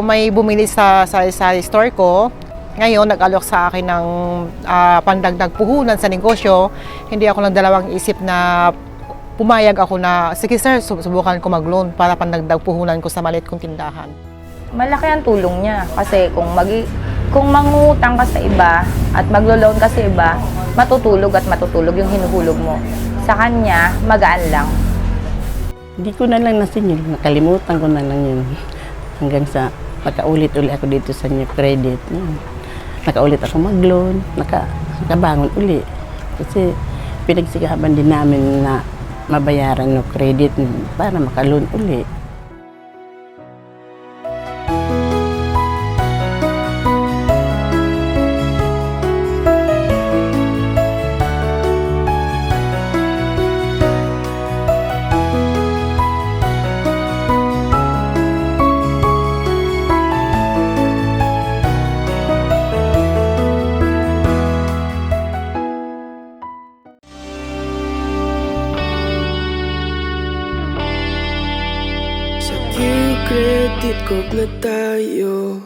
may bumili sa store ko. Ngayon, nag-alok sa akin ng pandagdag puhunan sa negosyo. Hindi ako nagdalawang isip na pumayag ako na, sige sir, subukan ko mag-loan para pandagdag puhunan ko sa maliit kong tindahan. Malaki ang tulong niya kasi kung mangungutang ka sa iba at maglo-loan ka sa iba, matutulog yung hinuhulog mo. Sa kanya, magaan lang. Hindi ko na lang nasinyo, nakalimutan ko na lang yun. Hanggang sa makaulit-uli ako dito sa new credit. Nakaulit ako mag-loan, nakabangon uli. Kasi pinagsikapan din namin na mabayaran ng credit para maka-loan uli. Credit card na tayo.